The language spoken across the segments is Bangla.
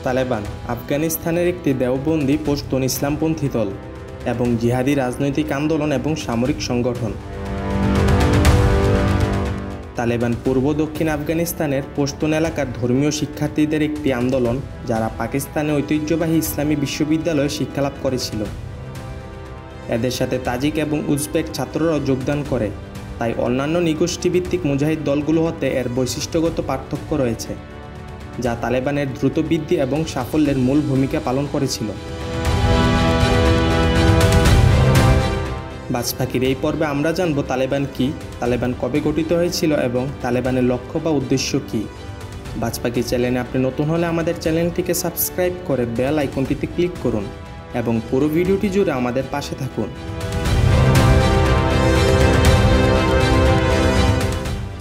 তালেবান আফগানিস্তানের একটি দেওবন্দি পশতুন ইসলামপন্থী দল এবং জিহাদি রাজনৈতিক আন্দোলন এবং সামরিক সংগঠন। তালেবান পূর্ব দক্ষিণ আফগানিস্তানের পশতুন এলাকার ধর্মীয় শিক্ষার্থীদের একটি আন্দোলন যারা পাকিস্তানে ঐতিহ্যবাহী ইসলামী বিশ্ববিদ্যালয়ে শিক্ষালাভ করেছিল। এদের সাথে তাজিক এবং উজবেক ছাত্ররাও যোগদান করে, তাই অন্যান্য নিগোষ্ঠীভিত্তিক মুজাহিদ দলগুলো হতে এর বৈশিষ্ট্যগত পার্থক্য রয়েছে, যা তালেবানের দ্রুত বৃদ্ধি এবং সাফল্যের মূল ভূমিকা পালন করেছিল। বাজপাখির এই পর্বে আমরা জানব তালেবান কি, তালেবান কবে গঠিত হয়েছিল এবং তালেবানের লক্ষ্য বা উদ্দেশ্য কী। বাজপাখি চ্যানেলে আপনি নতুন হলে আমাদের চ্যানেলটিকে সাবস্ক্রাইব করে বেল আইকনটিতে ক্লিক করুন এবং পুরো ভিডিওটি জুড়ে আমাদের পাশে থাকুন।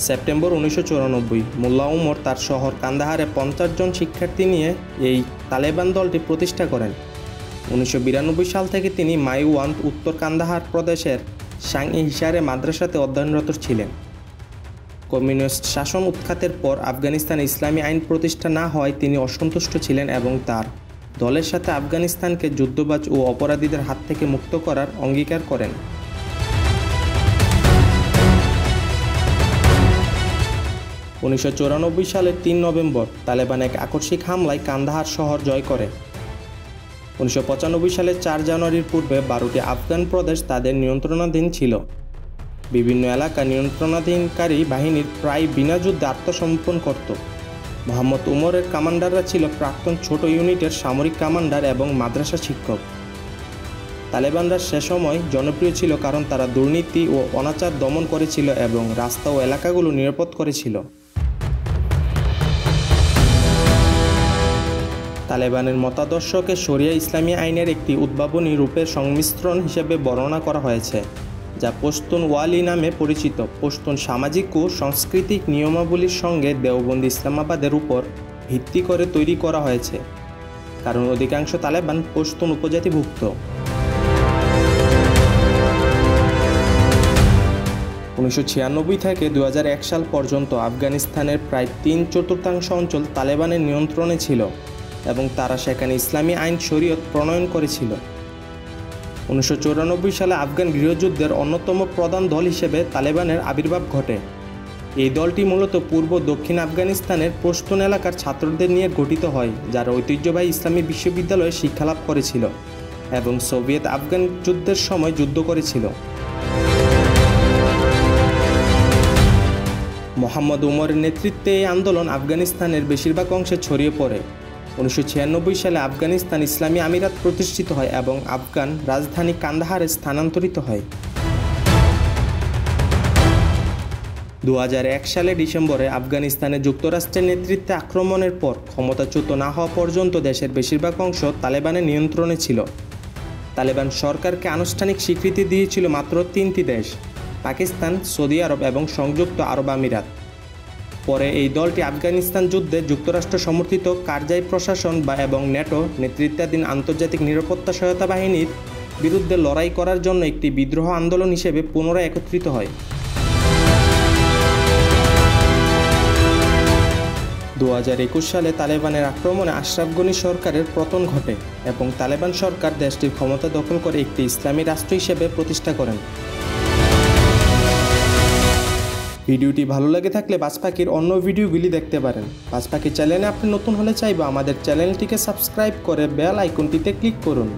সেপ্টেম্বর 1994 মোল্লা উমর তার শহর কান্দাহারে 50 জন শিক্ষার্থী নিয়ে এই তালেবান দলটি প্রতিষ্ঠা করেন। 1992 সাল থেকে তিনি মাইওয়ান্ত উত্তর কান্দাহার প্রদেশের সাং-ই-হিসারে মাদ্রাসাতে অধ্যয়নরত ছিলেন। কমিউনিস্ট শাসন উৎখাতের পর আফগানিস্তানে ইসলামী আইন প্রতিষ্ঠা না হওয়ায় তিনি অসন্তুষ্ট ছিলেন এবং তার দলের সাথে আফগানিস্তানকে যুদ্ধবাজ ও অপরাধীদের হাত থেকে মুক্ত করার অঙ্গীকার করেন। 1994 সালের 3 নভেম্বর তালেবান এক আকস্মিক হামলায় কান্দাহার শহর জয় করে। 1995 সালের 4 জানুয়ারির পূর্বে 12টি আফগান প্রদেশ তাদের নিয়ন্ত্রণাধীন ছিল। বিভিন্ন এলাকা নিয়ন্ত্রণাধীনকারী বাহিনীর প্রায় বিনা যুদ্ধে আত্মসমর্পণ করত। মোহাম্মদ উমরের কমান্ডাররা ছিল প্রাক্তন ছোট ইউনিটের সামরিক কমান্ডার এবং মাদ্রাসা শিক্ষক। তালেবানরা সে সময় জনপ্রিয় ছিল কারণ তারা দুর্নীতি ও অনাচার দমন করেছিল এবং রাস্তা ও এলাকাগুলো নিরাপদ করেছিল। তালেবানের মতাদর্শকে শরিয়া ইসলামী আইনের একটি উদ্ভাবনী রূপের সংমিশ্রণ হিসেবে বর্ণনা করা হয়েছে, যা পশতুন ওয়ালি নামে পরিচিত। পশতুন সামাজিক ও সাংস্কৃতিক নিয়মাবলীর সঙ্গে দেওবন্দি ইসলামাবাদের উপর ভিত্তি করে তৈরি করা হয়েছে, কারণ অধিকাংশ তালেবান পশতুন উপজাতিভুক্ত। 1996 থেকে 2001 সাল পর্যন্ত আফগানিস্তানের প্রায় 3/4 অঞ্চল তালেবানের নিয়ন্ত্রণে ছিল এবং তারা সেখানে ইসলামী আইন শরীয়ত প্রণয়ন করেছিল। 1994 সালে আফগান গৃহযুদ্ধের অন্যতম প্রধান দল হিসেবে তালেবানের আবির্ভাব ঘটে। এই দলটি মূলত পূর্ব দক্ষিণ আফগানিস্তানের পশতুন এলাকার ছাত্রদের নিয়ে গঠিত হয়, যারা ঐতিহ্যবাহী ইসলামী বিশ্ববিদ্যালয়ে শিক্ষালাভ করেছিল এবং সোভিয়েত আফগান যুদ্ধের সময় যুদ্ধ করেছিল। মোহাম্মদ উমরের নেতৃত্বে এই আন্দোলন আফগানিস্তানের বেশিরভাগ অংশে ছড়িয়ে পড়ে। 1996 সালে আফগানিস্তান ইসলামী আমিরাত প্রতিষ্ঠিত হয় এবং আফগান রাজধানী কান্দাহারে স্থানান্তরিত হয়। 2001 সালে ডিসেম্বরে আফগানিস্তানে যুক্তরাষ্ট্রের নেতৃত্বে আক্রমণের পর ক্ষমতাচ্যুত না হওয়া পর্যন্ত দেশের বেশিরভাগ অংশ তালেবানের নিয়ন্ত্রণে ছিল। তালেবান সরকারকে আনুষ্ঠানিক স্বীকৃতি দিয়েছিল মাত্র 3টি দেশ: পাকিস্তান, সৌদি আরব এবং সংযুক্ত আরব আমিরাত। পরে এই দলটি আফগানিস্তান যুদ্ধে যুক্তরাষ্ট্র সমর্থিত কারজাই প্রশাসন এবং ন্যাটো নেতৃত্বাধীন আন্তর্জাতিক নিরাপত্তা সহায়তা বাহিনীর বিরুদ্ধে লড়াই করার জন্য একটি বিদ্রোহ আন্দোলন হিসেবে পুনরায় একত্রিত হয়। 2021 সালে তালেবানের আক্রমণে আশরাফ গনি সরকারের পতন ঘটে এবং তালেবান সরকার দেশটির ক্ষমতা দখল করে একটি ইসলামী রাষ্ট্র হিসেবে প্রতিষ্ঠা করেন। ভিডিওটি ভালো লেগে থাকলে বাজপাখির অন্য ভিডিওগুলি দেখতে পারেন। বাজপাখি চ্যানেলে আপনি নতুন হলে চাইবে আমাদের চ্যানেলটিকে সাবস্ক্রাইব করে বেল আইকনটিতে ক্লিক করুন।